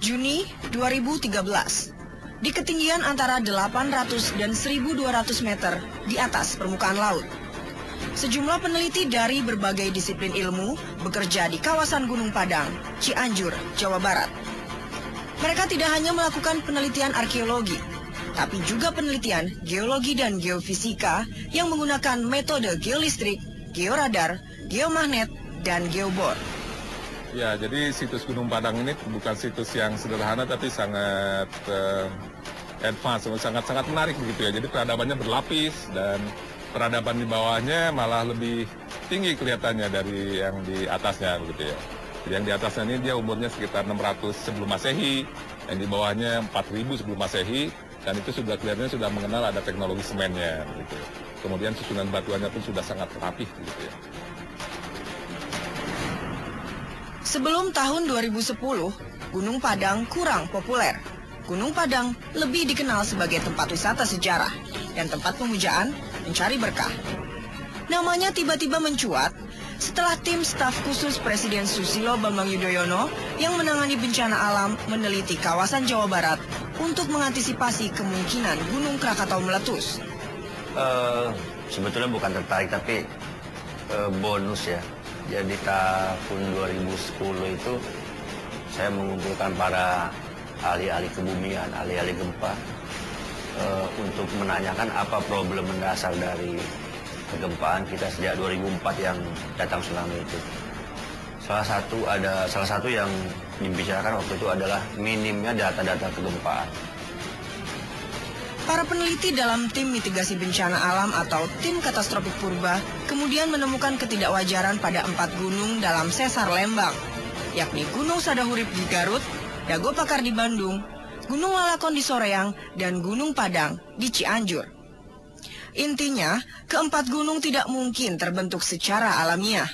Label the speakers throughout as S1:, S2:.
S1: Juni 2013, di ketinggian antara 800 dan 1.200 meter di atas permukaan laut. Sejumlah peneliti dari berbagai disiplin ilmu bekerja di kawasan Gunung Padang, Cianjur, Jawa Barat. Mereka tidak hanya melakukan penelitian arkeologi, tapi juga penelitian geologi dan geofisika yang menggunakan metode geolistrik, georadar, geomagnet, dan geobor.
S2: Ya, jadi situs Gunung Padang ini bukan situs yang sederhana tapi sangat advance, sangat menarik begitu ya. Jadi peradabannya berlapis dan peradaban di bawahnya malah lebih tinggi kelihatannya dari yang di atasnya begitu ya. Jadi yang di atasnya ini dia umurnya sekitar 600 sebelum Masehi, yang di bawahnya 4000 sebelum Masehi, dan itu sudah kelihatannya sudah mengenal ada teknologi semennya begitu. Kemudian susunan batuannya pun sudah sangat rapih begitu ya.
S1: Sebelum tahun 2010, Gunung Padang kurang populer. Gunung Padang lebih dikenal sebagai tempat wisata sejarah dan tempat pemujaan mencari berkah. Namanya tiba-tiba mencuat setelah tim staf khusus Presiden Susilo Bambang Yudhoyono yang menangani bencana alam meneliti kawasan Jawa Barat untuk mengantisipasi kemungkinan Gunung Krakatau meletus.
S3: Sebetulnya bukan tertarik, tapi bonus ya. Jadi tahun 2010 itu saya mengumpulkan para ahli-ahli kebumian, ahli-ahli gempa untuk menanyakan apa problem mendasar dari kegempaan kita sejak 2004 yang datang tsunami itu. Salah satu yang dibicarakan waktu itu adalah minimnya data-data kegempaan.
S1: Para peneliti dalam tim mitigasi bencana alam atau tim katastrofik purba kemudian menemukan ketidakwajaran pada 4 gunung dalam sesar Lembang, yakni Gunung Sadahurip di Garut, Dago Pakar di Bandung, Gunung Lalakon di Soreang, dan Gunung Padang di Cianjur. Intinya, keempat gunung tidak mungkin terbentuk secara alamiah.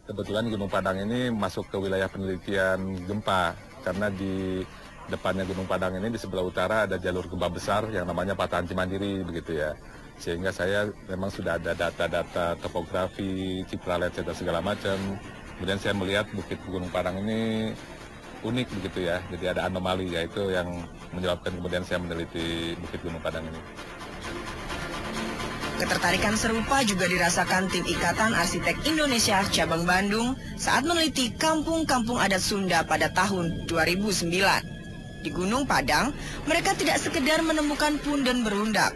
S2: Kebetulan Gunung Padang ini masuk ke wilayah penelitian gempa, karena di depannya Gunung Padang ini di sebelah utara ada jalur gempa besar yang namanya Patahan Cimandiri begitu ya. Sehingga saya memang sudah ada data-data topografi, cipralet, dan segala macam. Kemudian saya melihat bukit Gunung Padang ini unik begitu ya. Jadi ada anomali, yaitu yang menyebabkan kemudian saya meneliti bukit Gunung Padang ini.
S1: Ketertarikan serupa juga dirasakan tim Ikatan Arsitek Indonesia Cabang Bandung saat meneliti kampung-kampung adat Sunda pada tahun 2009. Di Gunung Padang, mereka tidak sekedar menemukan punden berundak.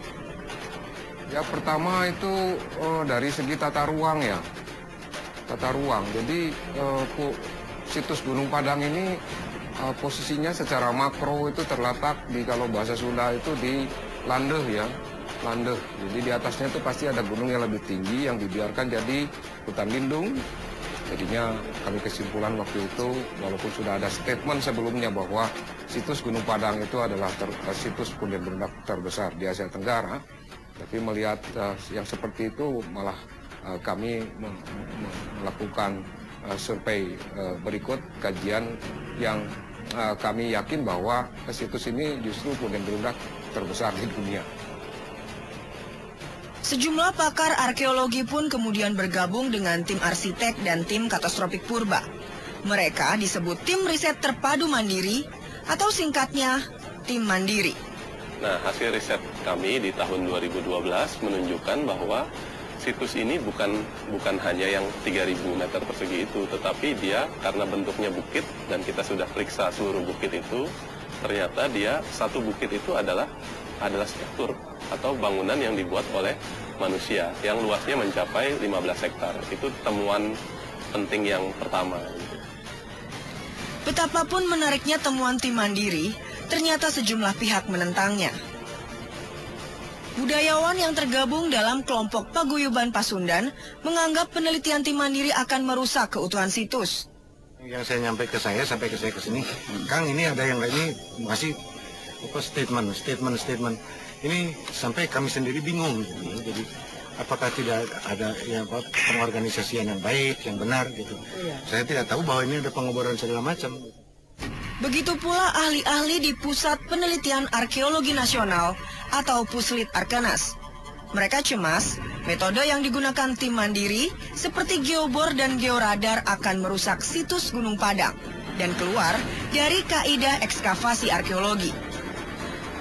S4: Ya, pertama itu dari segi tata ruang ya. Tata ruang. Jadi situs Gunung Padang ini posisinya secara makro itu terletak di, kalau bahasa Sunda itu di landeh ya. Landeh. Jadi di atasnya itu pasti ada gunung yang lebih tinggi yang dibiarkan jadi hutan lindung. Jadinya kami kesimpulan waktu itu, walaupun sudah ada statement sebelumnya bahwa situs Gunung Padang itu adalah situs punden berundak terbesar di Asia Tenggara, tapi melihat yang seperti itu malah kami melakukan survei berikut kajian yang kami yakin bahwa situs ini justru punden berundak terbesar di dunia.
S1: Sejumlah pakar arkeologi pun kemudian bergabung dengan tim arsitek dan tim katastrofik purba. Mereka disebut tim riset terpadu mandiri atau singkatnya tim mandiri.
S5: Nah, hasil riset kami di tahun 2012 menunjukkan bahwa situs ini bukan hanya yang 3.000 meter persegi itu, tetapi dia karena bentuknya bukit dan kita sudah periksa seluruh bukit itu, ternyata dia satu bukit itu adalah struktur atau bangunan yang dibuat oleh manusia yang luasnya mencapai 15 hektar. Itu temuan penting yang pertama.
S1: Betapapun menariknya temuan tim mandiri, ternyata sejumlah pihak menentangnya. Budayawan yang tergabung dalam kelompok paguyuban Pasundan menganggap penelitian tim mandiri akan merusak keutuhan situs.
S6: Yang saya nyampe ke saya sampai ke saya ke sini, Kang ini ada yang ini masih statement. Ini sampai kami sendiri bingung. Jadi apakah tidak ada pengorganisasian yang baik, yang benar gitu. Saya tidak tahu bahwa ini ada pengeboran segala macam.
S1: Begitu pula ahli-ahli di Pusat Penelitian Arkeologi Nasional atau Puslit Arkenas. Mereka cemas metode yang digunakan tim mandiri seperti geobor dan georadar akan merusak situs Gunung Padang dan keluar dari kaidah ekskavasi arkeologi.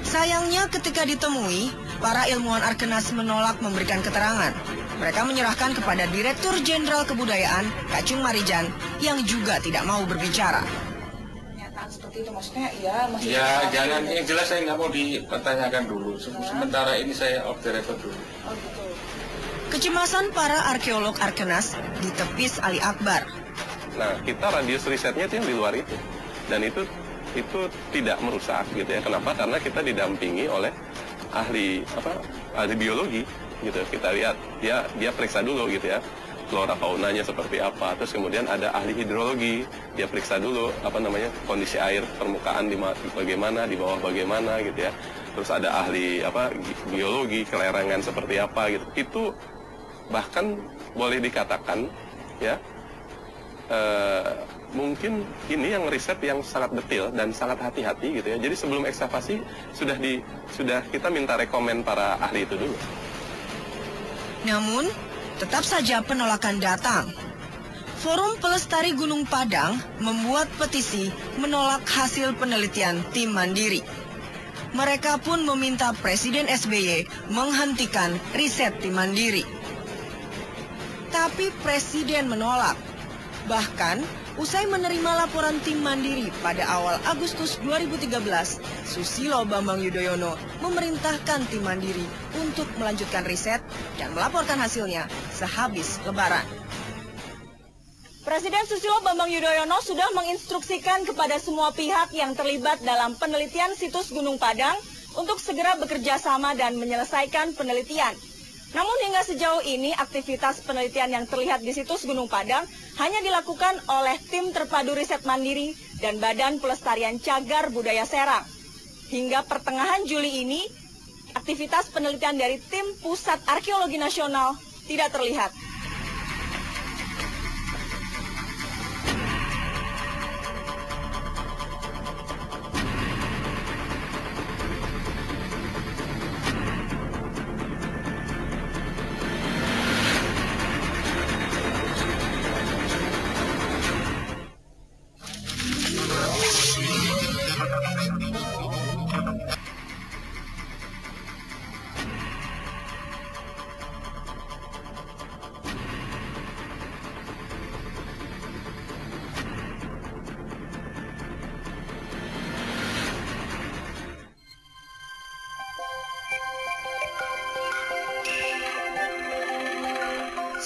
S1: Sayangnya ketika ditemui, para ilmuwan Arkenas menolak memberikan keterangan. Mereka menyerahkan kepada Direktur Jenderal Kebudayaan, Kacung Marijan, yang juga tidak mau berbicara. Seperti itu maksudnya
S7: ya jangan, yang jelas saya nggak mau dipertanyakan dulu. Sementara ini saya off the record dulu.
S1: Kecemasan para arkeolog Arkenas ditepis Ali Akbar.
S5: Nah, kita radius risetnya itu yang di luar itu. Dan itu tidak merusak gitu ya. Kenapa? Karena kita didampingi oleh ahli biologi gitu. Kita lihat dia periksa dulu gitu ya. Flora faunanya seperti apa, terus kemudian ada ahli hidrologi, dia periksa dulu kondisi air permukaan bagaimana, di bawah bagaimana gitu ya. Terus ada ahli biologi, kelerengan seperti apa gitu. Itu bahkan boleh dikatakan ya mungkin ini yang riset yang sangat detail dan sangat hati-hati gitu ya. Jadi sebelum ekskavasi sudah kita minta rekomen para ahli itu dulu.
S1: Namun tetap saja penolakan datang. Forum Pelestari Gunung Padang membuat petisi menolak hasil penelitian tim mandiri. Mereka pun meminta Presiden SBY menghentikan riset tim mandiri. Tapi Presiden menolak. Bahkan, usai menerima laporan tim mandiri pada awal Agustus 2013, Susilo Bambang Yudhoyono memerintahkan tim mandiri untuk melanjutkan riset dan melaporkan hasilnya sehabis Lebaran.
S8: Presiden Susilo Bambang Yudhoyono sudah menginstruksikan kepada semua pihak yang terlibat dalam penelitian situs Gunung Padang untuk segera bekerja sama dan menyelesaikan penelitian. Namun hingga sejauh ini aktivitas penelitian yang terlihat di situs Gunung Padang hanya dilakukan oleh tim terpadu riset mandiri dan Badan Pelestarian Cagar Budaya Serang. Hingga pertengahan Juli ini, aktivitas penelitian dari tim Pusat Arkeologi Nasional tidak terlihat.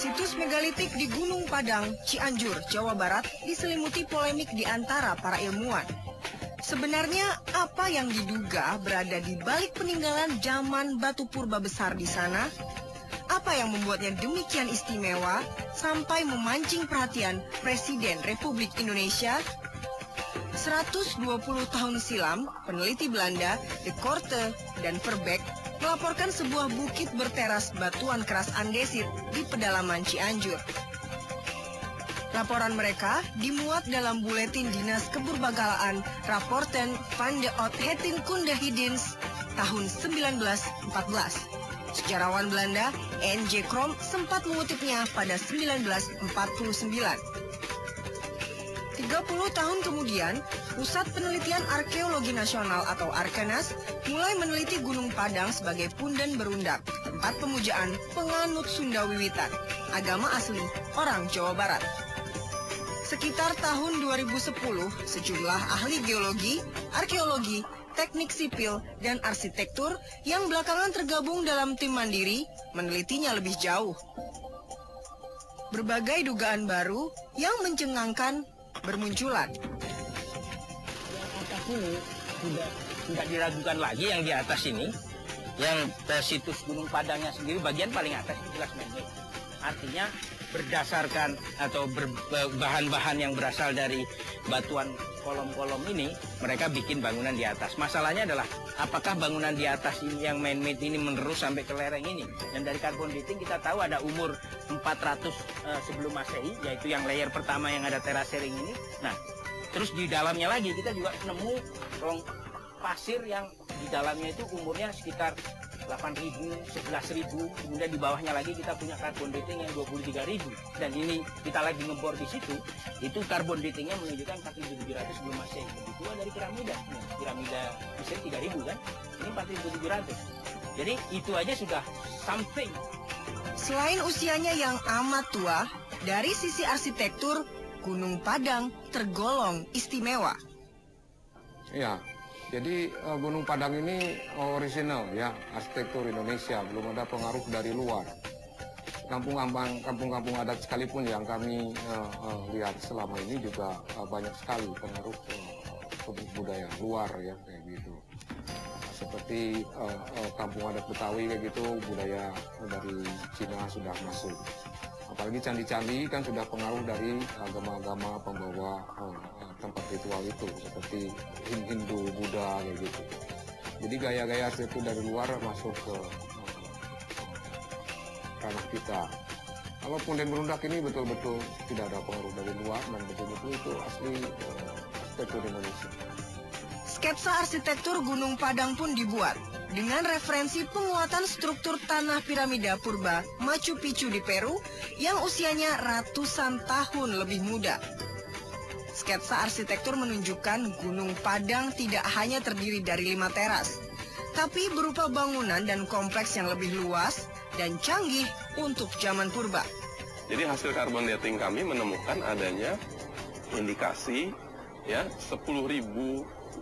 S1: Situs megalitik di Gunung Padang, Cianjur, Jawa Barat diselimuti polemik di antara para ilmuwan. Sebenarnya apa yang diduga berada di balik peninggalan zaman batu purba besar di sana? Apa yang membuatnya demikian istimewa sampai memancing perhatian Presiden Republik Indonesia? 120 tahun silam, peneliti Belanda De Korte dan Verbeek melaporkan sebuah bukit berteras batuan keras andesit di pedalaman Cianjur. Laporan mereka dimuat dalam buletin Dinas Kepurbakalaan Rapporten van de Oudhetinkundigedienst tahun 1914. Sejarawan Belanda N.J. Krom sempat mengutipnya pada 1949. 30 tahun kemudian, Pusat Penelitian Arkeologi Nasional atau Arkenas mulai meneliti Gunung Padang sebagai punden berundak, tempat pemujaan penganut Sunda Wiwitan, agama asli orang Jawa Barat. Sekitar tahun 2010, sejumlah ahli geologi, arkeologi, teknik sipil, dan arsitektur yang belakangan tergabung dalam tim mandiri menelitinya lebih jauh. Berbagai dugaan baru yang mencengangkan bermunculan.
S9: Atas ini tidak diragukan lagi yang di atas ini Yang situs Gunung Padangnya sendiri bagian paling atas itu jelas man-made. Artinya berdasarkan atau bahan-bahan yang berasal dari batuan kolom-kolom ini, mereka bikin bangunan di atas. Masalahnya adalah apakah bangunan di atas ini yang man-made ini menerus sampai ke lereng ini. Dan dari carbon dating kita tahu ada umur 400 sebelum Masehi, yaitu yang layer pertama yang ada terasering ini. Nah, terus di dalamnya lagi kita juga nemu pasir yang di dalamnya itu umurnya sekitar 8.000, 11.000, kemudian di bawahnya lagi kita punya carbon dating yang 23.000. Dan ini kita lagi ngebor di situ, itu carbon datingnya menunjukkan 4.700 sebelum Masehi. Lebih tua dari piramida. Piramida Mesir 3.000 kan, ini 4.700. Jadi itu aja sudah something.
S1: Selain usianya yang amat tua, dari sisi arsitektur, Gunung Padang tergolong istimewa.
S4: Ya, jadi Gunung Padang ini original ya, arsitektur Indonesia, belum ada pengaruh dari luar. Kampung-kampung adat sekalipun yang kami lihat selama ini juga banyak sekali pengaruh budaya luar ya, kayak gitu. Seperti kampung adat Betawi kayak gitu, budaya dari Cina sudah masuk. Apalagi candi-candi kan sudah pengaruh dari agama-agama pembawa tempat ritual itu, seperti Hindu, Buddha, kayak gitu. Jadi gaya-gaya itu dari luar masuk ke ranah kita. Kalau Punden Berundak ini betul-betul tidak ada pengaruh dari luar dan betul-betul itu asli arsitektur Indonesia.
S1: Sketsa arsitektur Gunung Padang pun dibuat dengan referensi penguatan struktur tanah piramida purba Machu Picchu di Peru yang usianya ratusan tahun lebih muda. Sketsa arsitektur menunjukkan Gunung Padang tidak hanya terdiri dari 5 teras, tapi berupa bangunan dan kompleks yang lebih luas dan canggih untuk zaman purba.
S5: Jadi hasil carbon dating kami menemukan adanya indikasi ya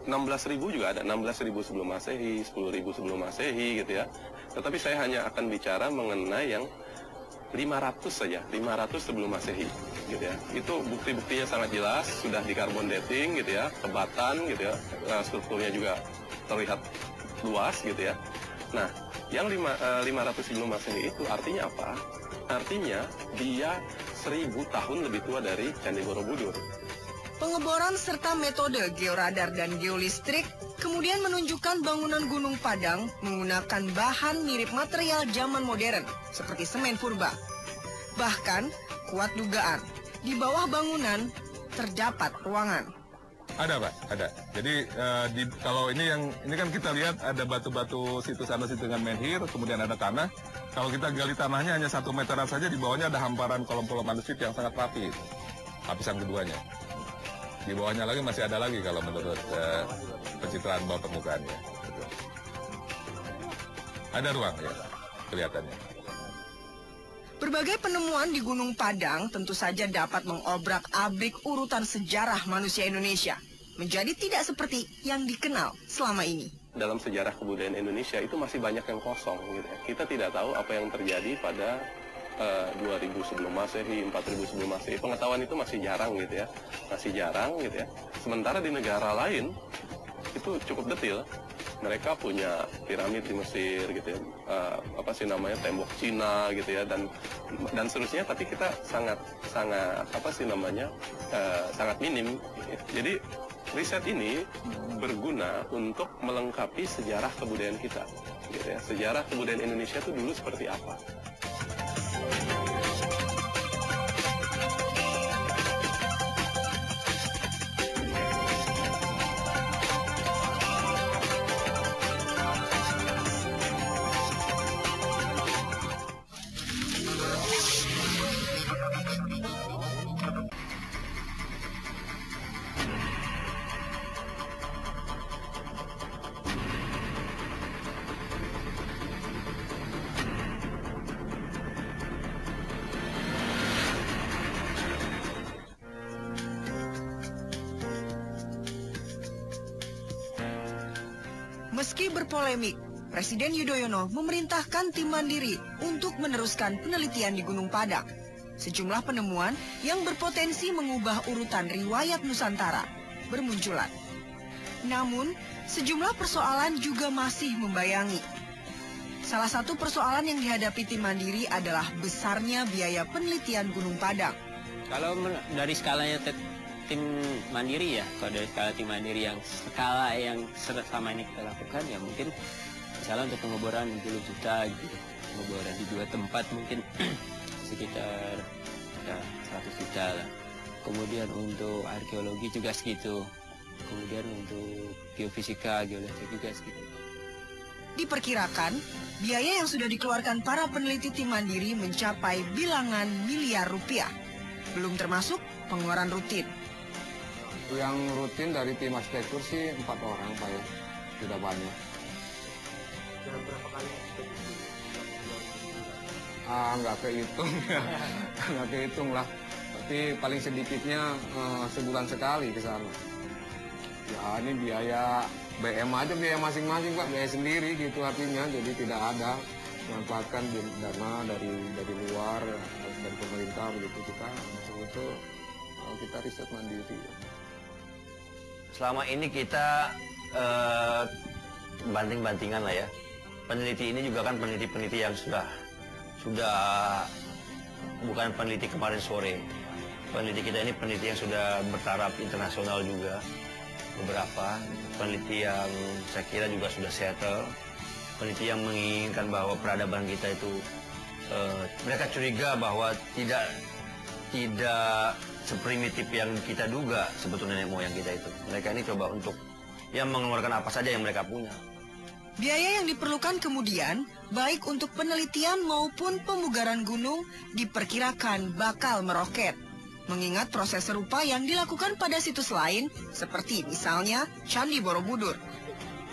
S5: 16.000 juga ada, 16.000 sebelum Masehi, 10.000 sebelum Masehi gitu ya. Tetapi saya hanya akan bicara mengenai yang 500 saja, 500 sebelum Masehi gitu ya. Itu bukti-buktinya sangat jelas, sudah di carbon dating gitu ya, kebatan gitu ya, strukturnya juga terlihat luas gitu ya. Nah, yang 500 sebelum Masehi itu artinya apa? Artinya dia 1000 tahun lebih tua dari Candi Borobudur.
S1: Pengeboran serta metode georadar dan geolistrik kemudian menunjukkan bangunan Gunung Padang menggunakan bahan mirip material zaman modern seperti semen purba. Bahkan, kuat dugaan, di bawah bangunan terdapat ruangan.
S2: Ada Pak, ada. Jadi kalau ini kan kita lihat ada batu-batu situs andesit dengan menhir, kemudian ada tanah. Kalau kita gali tanahnya hanya 1 meteran saja, di bawahnya ada hamparan kolom-kolom andesit yang sangat rapi. Lapisan keduanya. Di bawahnya lagi masih ada lagi kalau menurut pencitraan bawah permukaannya. Ada ruang ya, kelihatannya.
S1: Berbagai penemuan di Gunung Padang tentu saja dapat mengobrak-abrik urutan sejarah manusia Indonesia menjadi tidak seperti yang dikenal selama ini.
S5: Dalam sejarah kebudayaan Indonesia itu masih banyak yang kosong gitu ya. Kita tidak tahu apa yang terjadi pada 2000 sebelum Masehi, 4000 sebelum Masehi. Pengetahuan itu masih jarang gitu ya. Masih jarang gitu ya. Sementara di negara lain itu cukup detail. Mereka punya piramid di Mesir gitu ya. Tembok Cina gitu ya dan seterusnya, tapi kita sangat minim. Jadi riset ini berguna untuk melengkapi sejarah kebudayaan kita gitu ya. Sejarah kebudayaan Indonesia itu dulu seperti apa.
S1: Meski berpolemik, Presiden Yudhoyono memerintahkan tim mandiri untuk meneruskan penelitian di Gunung Padang. Sejumlah penemuan yang berpotensi mengubah urutan riwayat Nusantara bermunculan. Namun, sejumlah persoalan juga masih membayangi. Salah satu persoalan yang dihadapi tim Mandiri adalah besarnya biaya penelitian Gunung Padang.
S10: Kalau dari skalanya tim Mandiri ya, kalau dari skala tim Mandiri yang skala yang selama ini kita lakukan ya mungkin misalnya untuk pengeboran 10 juta gitu. Pengeboran di 2 tempat mungkin sekitar ya, 100 juta lah. Kemudian untuk arkeologi juga segitu. Kemudian untuk geofisika, geologi juga segitu.
S1: Diperkirakan, biaya yang sudah dikeluarkan para peneliti tim Mandiri mencapai bilangan miliar rupiah. Belum termasuk pengeluaran rutin.
S4: Yang rutin dari tim arsitektur sih 4 orang Pak ya, tidak banyak.
S6: Berapa kali ekspedisi?
S4: Nggak kehitung ya, nggak kehitung lah. Tapi paling sedikitnya sebulan sekali ke sana. Ya ini biaya BM aja, biaya masing-masing Pak, biaya sendiri gitu artinya. Jadi tidak ada manfaatkan dana dari luar dan pemerintah begitu, kita betul-betul kita riset mandiri.
S3: Selama ini kita banting-bantingan lah ya. Peneliti ini juga kan peneliti-peneliti yang sudah bukan peneliti kemarin sore. Peneliti kita ini peneliti yang sudah bertaraf internasional juga. Beberapa peneliti yang saya kira juga sudah settle. Peneliti yang menginginkan bahwa peradaban kita itu mereka curiga bahwa tidak seprimitif yang kita duga sebetulnya nenek moyang kita itu. Mereka ini coba untuk mengeluarkan apa saja yang mereka punya.
S1: Biaya yang diperlukan kemudian, baik untuk penelitian maupun pemugaran gunung, diperkirakan bakal meroket. Mengingat proses serupa yang dilakukan pada situs lain, seperti misalnya Candi Borobudur.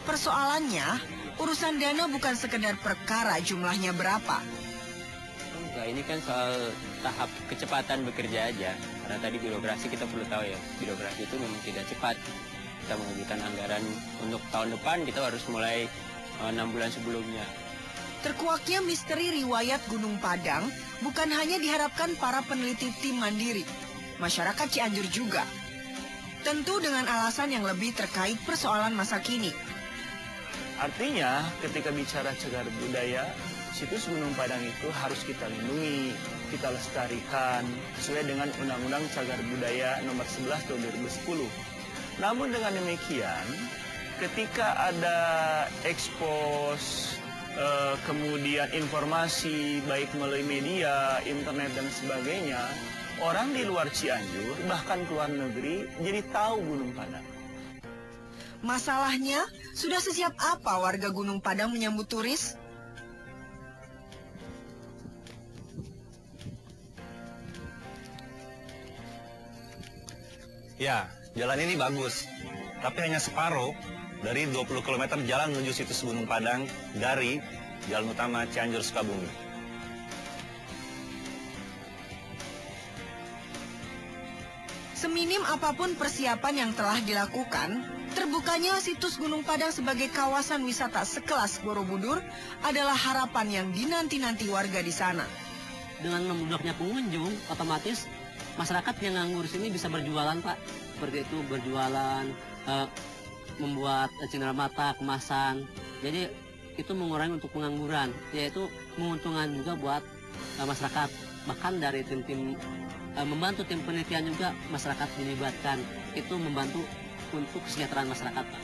S1: Persoalannya, urusan dana bukan sekedar perkara jumlahnya berapa.
S10: Nah, ini kan soal tahap kecepatan bekerja aja. Karena tadi birokrasi kita perlu tahu ya, birokrasi itu memang tidak cepat. Kita mengajukan anggaran untuk tahun depan, kita harus mulai 6 bulan sebelumnya.
S1: Terkuaknya misteri riwayat Gunung Padang bukan hanya diharapkan para peneliti tim Mandiri, masyarakat Cianjur juga. Tentu dengan alasan yang lebih terkait persoalan masa kini.
S11: Artinya ketika bicara cagar budaya, situs Gunung Padang itu harus kita lindungi, kita lestarikan sesuai dengan Undang-Undang Cagar Budaya Nomor 11 Tahun 2010. Namun dengan demikian, ketika ada ekspos, kemudian informasi baik melalui media, internet dan sebagainya, orang di luar Cianjur bahkan ke luar negeri jadi tahu Gunung Padang.
S1: Masalahnya, sudah sesiap apa warga Gunung Padang menyambut turis?
S12: Ya, jalan ini bagus, tapi hanya separuh dari 20 km jalan menuju situs Gunung Padang dari jalan utama Cianjur Sukabumi.
S1: Seminim apapun persiapan yang telah dilakukan, terbukanya situs Gunung Padang sebagai kawasan wisata sekelas Borobudur adalah harapan yang dinanti-nanti warga di sana.
S13: Dengan membloknya pengunjung, otomatis masyarakat yang nganggur sini bisa berjualan, Pak. Seperti itu, berjualan, membuat cindera mata, kemasan. Jadi itu mengurangi untuk pengangguran, yaitu menguntungkan juga buat masyarakat. Bahkan dari tim-tim membantu tim penelitian juga masyarakat dilibatkan. Itu membantu untuk kesejahteraan masyarakat, Pak.